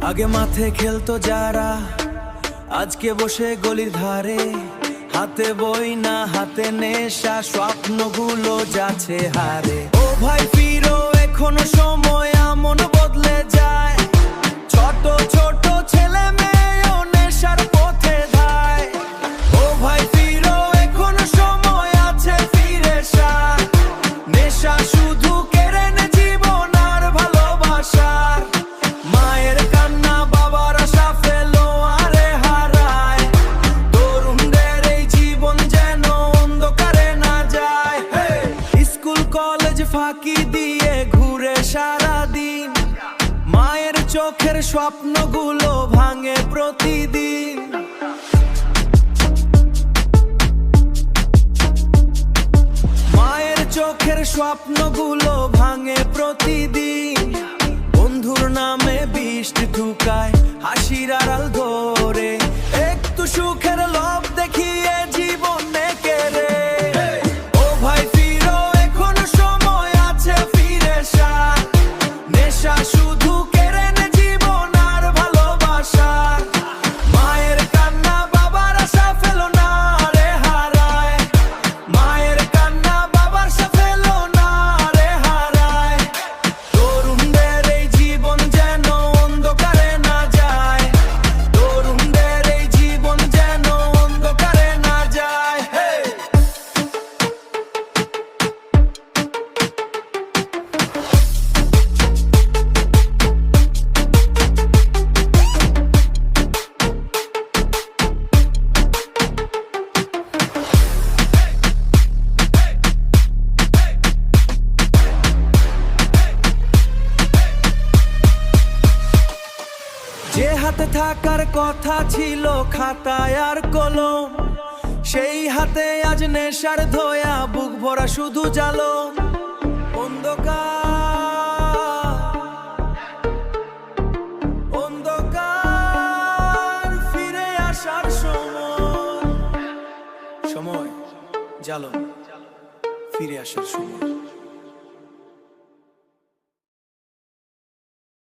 আগে মাঠে খেলতো যারা, আজকে বসে গলির ধারে। হাতে বই না হাতে নেশা, স্বপ্নগুলো যাচ্ছে হারে। ও ভাই ফিরো, এখনো সময়, মন বদলে যায়। ছোট ছোট ছেলে মেয়েও নেশার পথে ধায়। ও ভাই ফিরো, এখনো সময় আছে, ফিরে এসা। নেশা শুধু কেড়ে নে জীবন আর ভালোবাসা। মায়ের কান্না, বাবার আশা ফেলো আরে হারায়। তরুণদের এই জীবন যেন অন্ধকারে না যায়। স্কুল কলেজ ফাঁকি দিয়ে ঘুরে সারাদিন, মায়ের চোখের স্বপ্নগুলো ভাঙে প্রতিদিন। মায়ের চোখের স্বপ্নগুলো ভাঙে প্রতিদিন। বন্ধুর নামে বৃষ্টি ঢুকায়, হাসির আড়াল ধরে। একটু সুখের লোভ দেখিয়ে জীবন কেড়ে। ও ভাই ফিরো, এখনো সময় আছে, ফিরে এসা। নেশা শুধু কেড়ে নে জীবন আর ভালোবাসা। মায়ের কান্না, বাবার আশা ফেলো না রে হারায়। মায়ের কান্না, বাবার আশা ফেলো না রে হারায়। তরুণদের এই জীবন যেন অন্ধকারে না যায়। তরুণদের এই জীবন যেন অন্ধকারে না যায়। যে হাতে থাকার কথা ছিল খাতায় আর কলম, সেই হাতে আজ নেশার ধোয়া, বুক ভরা শুধু জালো। অন্ধকার অন্ধকার, ফিরে আসার সময়। সময় জালো, ফিরে আসার সময়।